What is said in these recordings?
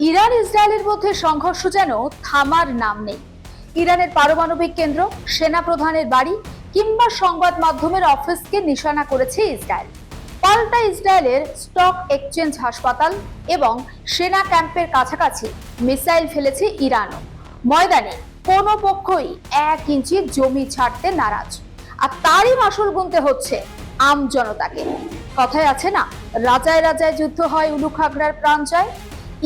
Iran ইসরায়েলের মধ্যে সংঘর্ষ যেন থামার নাম নেই। ইরানের পারমাণবিক কেন্দ্র, সেনা প্রধানের বাড়ি কিংবা সংবাদ মাধ্যমের অফিসকে নিশানা করেছে ইসরায়েল। পাল্টা ইসরায়েলের স্টক এক্সচেঞ্জ, হাসপাতাল এবং সেনা ক্যাম্পের কাছাকাছি মিসাইল ফেলেছে ইরানও। ময়দানে কোনো পক্ষই 1 ইঞ্চি জমি ছাড়তে নারাজ, আর তারই মাসুল গুনতে হচ্ছে আম জনতাকে। কথায় আছে না, রাজায় রাজায় যুদ্ধ হয়, উলুখাগড়ার প্রাণ যায়।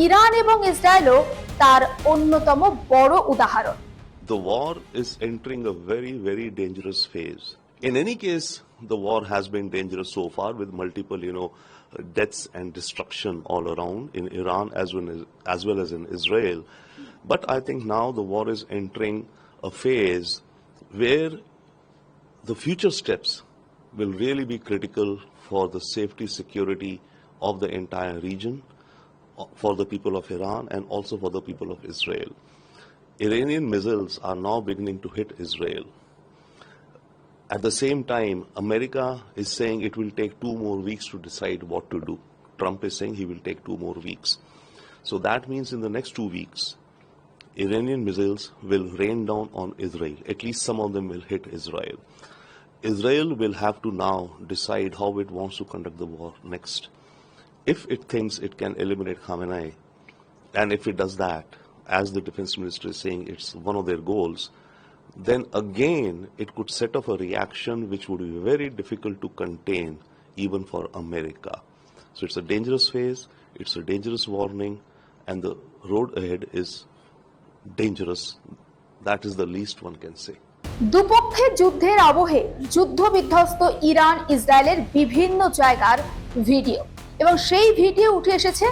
ইরান এবং ইসরায়েলও তার অন্যতম বড় উদাহরণ। The war is entering a very, very dangerous phase. In any case, the war has been dangerous so far with multiple, deaths and destruction all around in Iran as well as in Israel. But I think now the war is entering a phase where the future steps will really be critical for the safety, security of the entire region, for the people of Iran and also for the people of Israel. Iranian missiles are now beginning to hit Israel. At the same time, America is saying it will take 2 more weeks to decide what to do. Trump is saying he will take 2 more weeks. So that means in the next 2 weeks, Iranian missiles will rain down on Israel. At least some of them will hit Israel. Israel will have to now decide how it wants to conduct the war next. If it thinks it can eliminate Khamenei, and if it does that, as the defense minister is saying it's one of their goals, then again it could set off a reaction which would be very difficult to contain even for America. So it's a dangerous phase, it's a dangerous warning, and the road ahead is dangerous. That is the least one can say. দুপক্ষের যুদ্ধের আবহে যুদ্ধ বিধ্বস্ত Iran ইসরায়েলের বিভিন্ন জায়গার video, এবং সেই ভিডিও উঠে এসেছে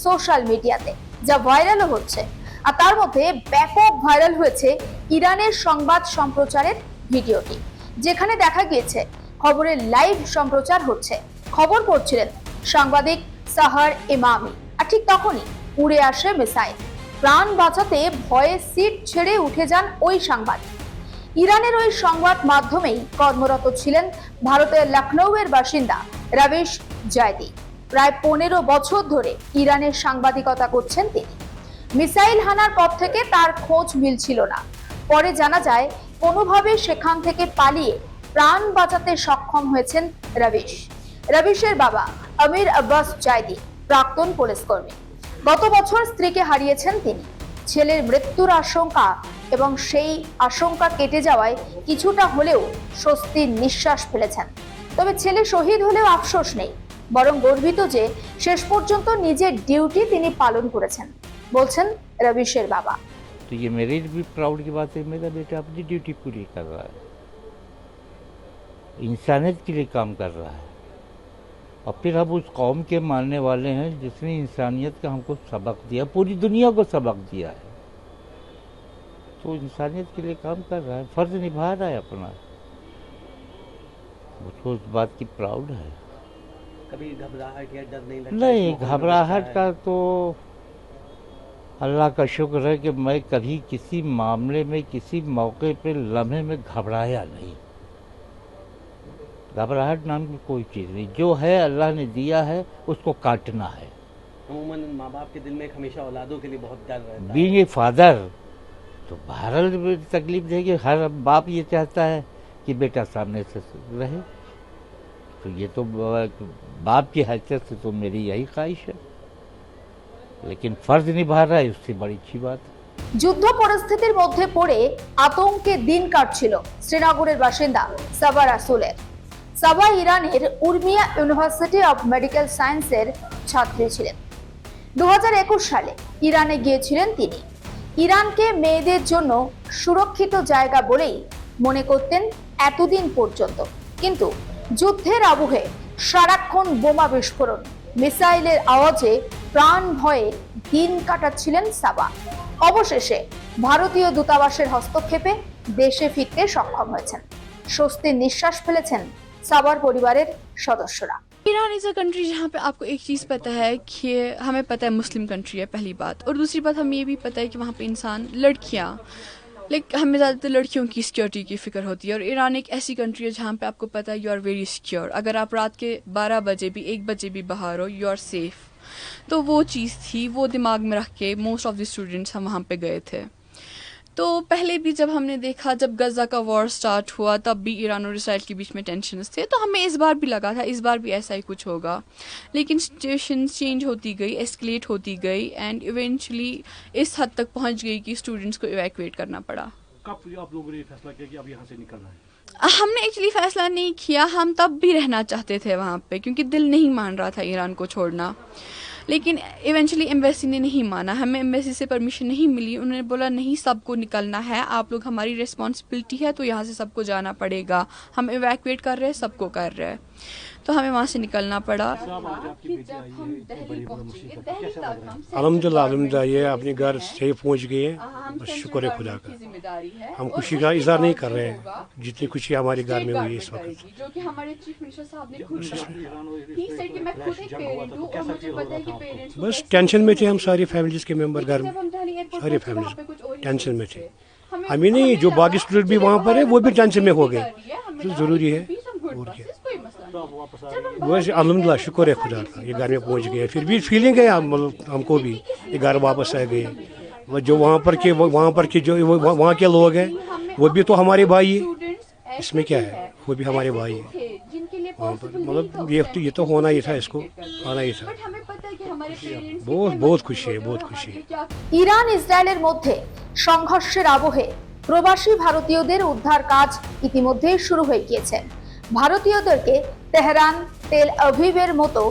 সোশ্যাল মিডিয়াতে, যা ভাইরালও হচ্ছে। আর তার মধ্যে ব্যাপক ভাইরাল হয়েছে ইরানের সংবাদ সম্প্রচারের ভিডিওটি, যেখানে দেখা গিয়েছে খবরের লাইভ সম্প্রচার হচ্ছে। খবর পড়ছিলেন সাংবাদিক সাহার ইমামি, আর ঠিক তখনই উড়ে আসে মিসাইল। প্রাণ বাঁচাতে ভয়ে সিট ছেড়ে উঠে যান ওই সাংবাদিক। ইরানের ওই সংবাদ মাধ্যমেই কর্মরত ছিলেন ভারতের লখনৌয়ের বাসিন্দা রবিশ জায়দি। প্রায় 15 বছর ধরে ইরানের সাংবাদিকতা করছেন তিনি। মিসাইল হানার পর থেকে তার খোঁজ মিলছিল না। পরে জানা যায় কোনোভাবে সেখান থেকে পালিয়ে প্রাণ বাঁচাতে সক্ষম হয়েছেন রবিশ। রবিশের বাবা আমির আব্বাস জায়দি প্রাক্তন পুলিশ কর্মী। গত বছর স্ত্রীকে হারিয়েছেন তিনি। ছেলের মৃত্যুর আশঙ্কা এবং সেই আশঙ্কা কেটে যাওয়ায় কিছুটা হলেও স্বস্তির নিঃশ্বাস ফেলেছেন। তবে ছেলে শহীদ হলেও আফসোস নেই, বরং গর্বিত যে শেষ পর্যন্ত নিজের ডিউটি তিনি পালন করেছেন, বলছেন রবিশের বাবা। तो ये मेरे लिए भी प्राउड की बात है, मेरा बेटा अपनी ड्यूटी पूरी कर रहा है, इंसानियत के लिए काम कर रहा है, और फिर हम उस कौम के मानने वाले हैं जिसने इंसानियत का हमको सबक दिया, पूरी दुनिया को सबक दिया है। तो इंसानियत के लिए काम कर रहा है, फर्ज निभा रहा है अपना, मुझको उस बात की प्राउड है। कभी घबराहट या डर नहीं लगता? नहीं, घबराहट का तो अल्लाह का शुक्र है कि मैं कभी किसी मामले में, किसी मौके पे, लम्हे में घबराया नहीं। घबराहट नाम की कोई चीज़ नहीं, जो है अल्लाह ने दिया है उसको काटना है। अमूमन माँ बाप के दिल में हमेशा औलादों के लिए बहुत डर रहता है। बीइंग ए फादर, तो बहरहाल तकलीफ देगी, हर बाप ये चाहता है कि बेटा सामने से रहे। तो ये तो बाप की हैसियत से तो मेरी यही ख्वाहिश है, लेकिन फर्ज निभा रहा है, उससे बड़ी अच्छी बात है। যুদ্ধ পরিস্থিতির মধ্যে পড়ে আতঙ্কে দিন কাটছিল শ্রীনগরের বাসিন্দা সাবা রাসুলের। সাবা ইরানের উর্মিয়া ইউনিভার্সিটি অব মেডিকেল সায়েন্সের ছাত্রী ছিলেন। 2021 সালে ইরানে গিয়েছিলেন তিনি। ইরানকে মেয়েদের জন্য সুরক্ষিত জায়গা বলেই মনে করতেন এতদিন পর্যন্ত, কিন্তু যুদ্ধের আবহে সারাক্ষণ বোমা বিস্ফোরণ, মিসাইলের আওয়াজে প্রাণ ভয়ে দিন কাটাচ্ছিলেন সাবা। অবশেষে ভারতীয় দূতাবাসের হস্তক্ষেপে দেশে ফিরতে সক্ষম হয়েছেন। স্বস্তির নিঃশ্বাস ফেলেছেন সাবার পরিবারের সদস্যরা। ईरान इज़ अ कंट्री जहाँ पे आपको एक चीज़ पता है कि हमें पता है मुस्लिम कंट्री है, पहली बात, और दूसरी बात हमें ये भी पता है कि वहाँ पे इंसान लड़कियाँ हमें ज़्यादातर लड़कियों की सिक्योरिटी की फ़िक्र होती है। और ईरान एक ऐसी कंट्री है जहाँ पे आपको पता है यू आर वेरी सिक्योर। अगर आप रात के 12 बजे भी 1 बजे भी बाहर हो, यू आर सेफ। तो वो चीज़ थी, वो दिमाग में रख के मोस्ट ऑफ द स्टूडेंट्स हम वहाँ पे गए थे। तो पहले भी जब हमने देखा, जब गज़ा का वॉर स्टार्ट हुआ, तब भी ईरान और इसराइल के बीच में टेंशन्स थे, तो हमें इस बार भी लगा था इस बार भी ऐसा ही कुछ होगा। लेकिन सिचुएशन चेंज होती गई, एस्केलेट होती गई एंड इवेंचुअली इस हद तक पहुंच गई कि स्टूडेंट्स को इवैक्यूएट करना पड़ा। कब आप लोगों ने फैसला किया कि अब यहाँ से निकलना है? हमने एक्चुअली फैसला नहीं किया, हम तब भी रहना चाहते थे वहाँ पे, क्योंकि दिल नहीं मान रहा था ईरान को छोड़ना। लेकिन इवेंचुअली एम्बेसी ने नहीं माना, हमें एम्बेसी से परमिशन नहीं मिली। उन्होंने बोला नहीं, सबको निकलना है, आप लोग, हमारी रिस्पॉन्सिबिलिटी है, तो यहाँ से सबको जाना पड़ेगा। हम इवैक्यूएट कर रहे हैं, सबको कर रहे हैं, तो हमें वहाँ से निकलना पड़ा। अल्हम्दुलिल्लाह ये अपने घर सेफ पहुँच गए हैं, बस शुक्र है खुदा का। हम खुशी का इजहार नहीं कर रहे हैं, जितनी खुशी हमारे घर में हुई है इस वक्त। जो कि हमारे चीफ मिनिस्टर साहब ने खुद कि मैं खुद एक पेरेंट हूं और मुझे पता है कि पेरेंट्स बस टेंशन में थे हम सारी फैमिलीज के मेंबर घर में, सारी फैमिलीज टेंशन में थे। हमें नहीं, जो बाकी स्टूडेंट भी वहाँ पर है वो भी टेंशन में हो गए, तो जरूरी है। और क्या, बस अल्हम्दुलिल्लाह शुक्र है खुदा का, ये घर में पहुँच गए। फिर भी फीलिंग है हमको भी, ये घर वापस आ गए। जो वहाँ पर के जो वहाँ के लोग हैं वो भी तो हमारे भाई है, इसमें क्या है, वो भी हमारे भाई है वहाँ पर। मतलब ये तो होना ही था, इसको आना ही था। बहुत खुशी है, बहुत खुशी है। ইরান ইসরায়েলের মধ্যে সংঘর্ষের আবহে প্রবাসী ভারতীয়দের উদ্ধার কাজ ইতিমধ্যেই শুরু হয়ে গিয়েছে। ভারতীয়দেরকে তেহরান, তেল আভিভের মতো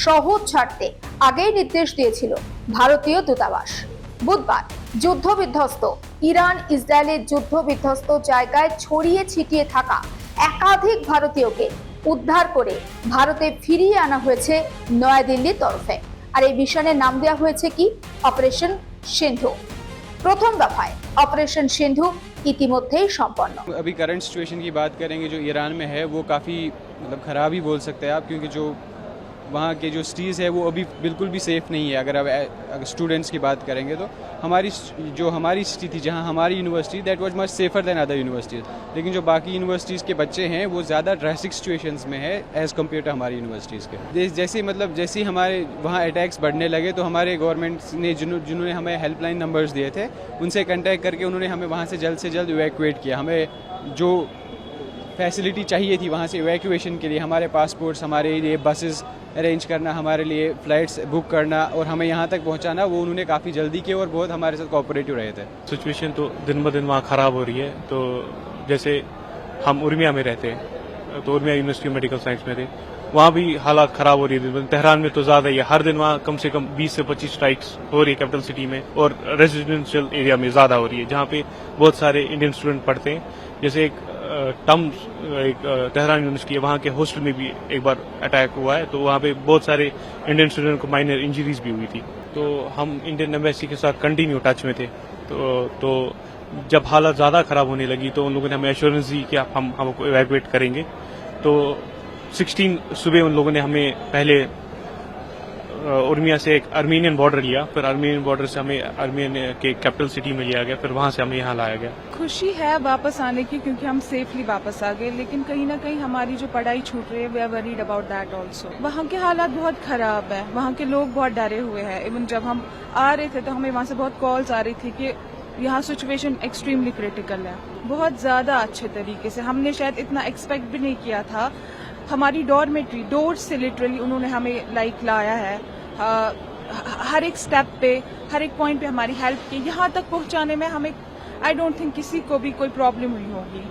শহর ছাড়তে আগেই নির্দেশ দিয়েছিল ভারতীয় দূতাবাস। বুধবার যুদ্ধবিধ্বস্ত ইরান ইসরায়েলের যুদ্ধবিধ্বস্ত জায়গায় ছড়িয়ে ছিটিয়ে থাকা একাধিক ভারতীয়কে উদ্ধার করে ভারতে ফিরিয়ে আনা হয়েছে নয়াদিল্লির তরফে। আর এই মিশনের নাম দেওয়া হয়েছে কি, অপারেশন সিন্ধু। প্রথম দফায় অপারেশন সিন্ধু ইতিমধ্যেই সম্পন্ন। अभी करंट सिचुएशन की बात करेंगे जो ईरान में है, वो काफ़ी मतलब ख़राब ही बोल सकते हैं आप, क्योंकि जो वहाँ के जो सिटीज़ है वो अभी बिल्कुल भी सेफ़ नहीं है। अगर स्टूडेंट्स की बात करेंगे तो हमारी सिटी थी जहाँ हमारी university, that was much safer than other universities. लेकिन जो बाकी यूनिवर्सिटीज़ के बच्चे हैं वो ज़्यादा ड्रेस्टिक सिचुएशंस में है एज़ कम्पेयर टू हमारी यूनिवर्सिटीज़ के। जैसे हमारे वहाँ अटैक्स बढ़ने लगे तो हमारे गवर्नमेंट ने जिन्होंने हमें हेल्पलाइन नंबर्स दिए थे उनसे कंटेक्ट करके उन्होंने हमें वहाँ से जल्द इवैक्यूएट किया। हमें जो फैसिलिटी चाहिए थी वहाँ से इवैक्यूएशन के लिए, हमारे पासपोर्ट्स, हमारे लिए बसेस अरेंज करना, हमारे लिए फ़्लाइट्स बुक करना और हमें यहाँ तक पहुँचाना, वो उन्होंने काफ़ी जल्दी किया और बहुत हमारे साथ कोऑपरेटिव रहे थे। सिचुएशन तो दिन ब दिन वहाँ ख़राब हो रही है। तो जैसे हम उर्मिया में रहते हैं, तो उर्मिया यूनिवर्सिटी मेडिकल साइंस में थे, वहाँ भी हालात ख़राब हो रही है। तेहरान में तो ज़्यादा ही है, हर दिन वहाँ कम से कम 20 से 25 स्ट्राइक्स हो रही है कैपिटल सिटी में, और रेजिडेंशियल एरिया में ज़्यादा हो रही है जहाँ पे बहुत सारे इंडियन स्टूडेंट पढ़ते हैं। जैसे एक तेहरान यूनिवर्सिटी है, वहाँ के हॉस्टल में भी एक बार अटैक हुआ है, तो वहाँ पे बहुत सारे इंडियन स्टूडेंट को माइनर इंजरीज भी हुई थी। तो हम इंडियन एम्बेसी के साथ कंटिन्यू टच में थे। तो जब हालत ज़्यादा ख़राब होने लगी तो उन लोगों ने हमें एश्योरेंस दी कि हम हमको इवैक्यूएट करेंगे। तो 16 सुबह उन लोगों ने हमें पहले उर्मिया से एक आर्मीनियन बॉर्डर लिया, फिर आर्मीनियन बॉर्डर से हमें आर्मीनियन के कैपिटल सिटी में लिया गया, फिर वहाँ से हमें यहाँ लाया गया। खुशी है वापस आने की, क्योंकि हम सेफली वापस आ गए, लेकिन कहीं ना कहीं हमारी जो पढ़ाई छूट रही है, we are worried about that also. वहाँ के हालात बहुत खराब है, वहाँ के लोग बहुत डरे हुए हैं। इवन जब हम आ रहे थे तो हमें वहाँ से बहुत कॉल्स आ रही थी कि यहाँ सिचुएशन एक्सट्रीमली क्रिटिकल है। बहुत ज्यादा अच्छे तरीके से, हमने शायद इतना एक्सपेक्ट भी नहीं किया था। हमारी डॉर्मेट्री डोर से लिटरली उन्होंने हमें लाया है, हर एक स्टेप पे, हर एक पॉइंट पे हमारी हेल्प की। यहाँ तक पहुँचाने में हमें आई डोंट थिंक किसी को भी कोई प्रॉब्लम हुई होगी।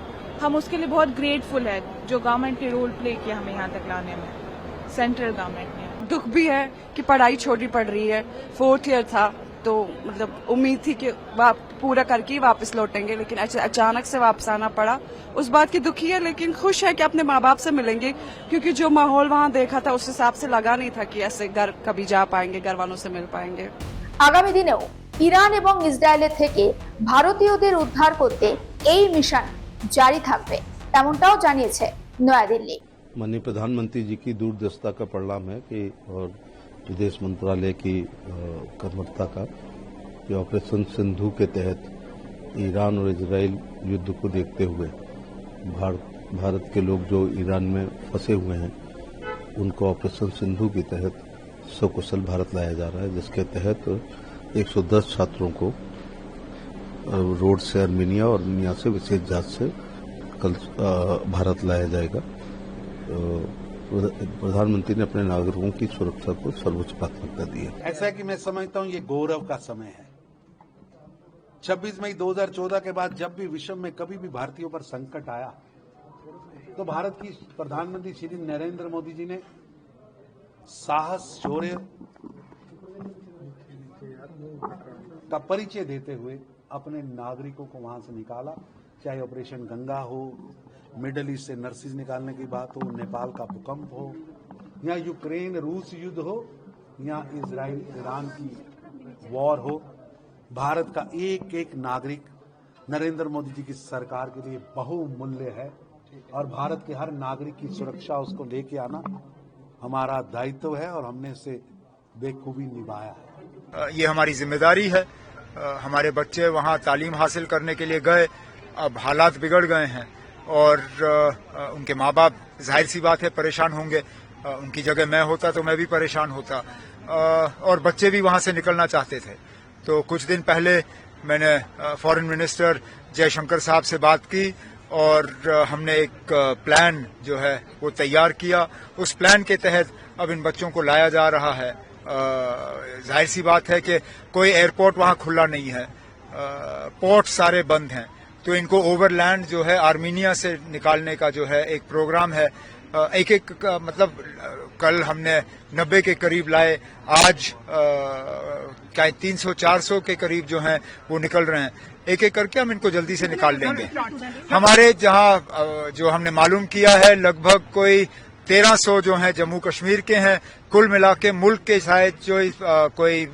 हम उसके लिए बहुत ग्रेटफुल है जो गवर्नमेंट ने रोल प्ले किया हमें यहाँ तक लाने में, सेंट्रल गवर्नमेंट ने। दुख भी है कि पढ़ाई छोटी पड़ रही है, 4th ईयर था तो मतलब उम्मीद थी कि पूरा करके ही वापस लौटेंगे, लेकिन अचानक से वापस आना पड़ा। उस बात की दुखी है, लेकिन खुश है कि अपने माँ बाप से मिलेंगे, क्योंकि जो माहौल वहाँ देखा था उस हिसाब से लगा नहीं था कि ऐसे घर कभी जा पाएंगे, घर वालों से मिल पाएंगे। আগামী দিনেও ইরান এবং ইসরায়েলের থেকে ভারতীয়দের উদ্ধার করতে এই মিশন জারি থাকবে, তেমনটাও জানিয়েছে নয়াদিল্লি। माननीय प्रधानमंत्री जी की दूरदर्शिता का परिणाम है कि और विदेश मंत्रालय की कर्मठता का कि ऑपरेशन सिंधु के तहत ईरान और इजराइल युद्ध को देखते हुए भारत के लोग जो ईरान में फंसे हुए हैं उनको ऑपरेशन सिंधु के तहत सकुशल भारत लाया जा रहा है, जिसके तहत 110 छात्रों को रोड से आर्मीनिया और आर्मीनिया से विशेष जहाज से कल भारत लाया जाएगा। प्रधानमंत्री ने अपने नागरिकों की सुरक्षा को सर्वोच्च प्राथमिकता दी है। ऐसा है कि मैं समझता हूं ये गौरव का समय है। 26 मई 2014 के बाद जब भी विश्व में कभी भी भारतीयों पर संकट आया तो भारत की प्रधानमंत्री श्री नरेंद्र मोदी जी ने साहस, शौर्य का परिचय देते हुए अपने नागरिकों को वहां से निकाला। चाहे ऑपरेशन गंगा हो, मिडल ईस्ट से नर्सिस निकालने की बात हो, नेपाल का भूकंप हो, या यूक्रेन रूस युद्ध हो, या इजराइल ईरान की वॉर हो, भारत का एक एक नागरिक नरेंद्र मोदी जी की सरकार के लिए बहुमूल्य है और भारत के हर नागरिक की सुरक्षा उसको लेके आना हमारा दायित्व है और हमने इसे बेखूबी निभाया है। ये हमारी जिम्मेदारी है। हमारे बच्चे वहाँ तालीम हासिल करने के लिए गए, अब हालात बिगड़ गए हैं और उनके माँ बाप जाहिर सी बात है परेशान होंगे। उनकी जगह मैं होता तो मैं भी परेशान होता और बच्चे भी वहाँ से निकलना चाहते थे। तो कुछ दिन पहले मैंने फॉरेन मिनिस्टर जयशंकर साहब से बात की और हमने एक प्लान जो है वो तैयार किया। उस प्लान के तहत अब इन बच्चों को लाया जा रहा है। जाहिर सी बात है कि कोई एयरपोर्ट वहाँ खुला नहीं है, पोर्ट सारे बंद हैं, तो इनको ओवरलैंड जो है आर्मीनिया से निकालने का जो है एक प्रोग्राम है। एक एक मतलब कल हमने 90 के करीब लाए, आज 300-400 के करीब जो हैं वो निकल रहे हैं। एक एक करके हम इनको जल्दी से निकाल लेंगे। हमारे जहां जो हमने मालूम किया है लगभग कोई 1300 जो हैं जम्मू कश्मीर के हैं। कुल मिला के मुल्क के शायद जो कोई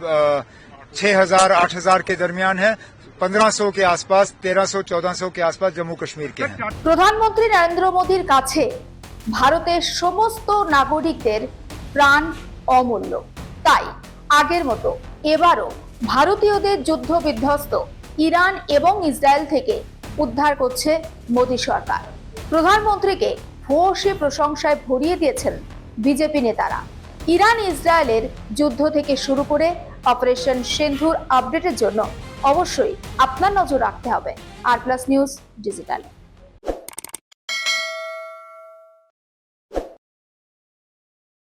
6000-8000 के दरमियान है। 1500 के आसपास, 1300-1400 के आसपास जम्मू कश्मीर के हैं। প্রধানমন্ত্রী নরেন্দ্র মোদীর কাছে ভারতের সমস্ত নাগরিকদের প্রাণ অমূল্য, তাই আগের মতো এবারও ভারতীয়দের যুদ্ধ বিধ্বস্ত ইরান এবং ইসরায়েল থেকে উদ্ধার করছে মোদী সরকার। প্রধানমন্ত্রীকে ভূয়সী প্রশংসায় ভরিয়ে দিয়েছেন বিজেপি নেতারা। ইরান ইসরায়েলের যুদ্ধ থেকে শুরু করে অপারেশন সিন্ধুর আপডেটের জন্য অবশ্যই আপনার নজর রাখতে হবে আর প্লাস নিউজ ডিজিটাল।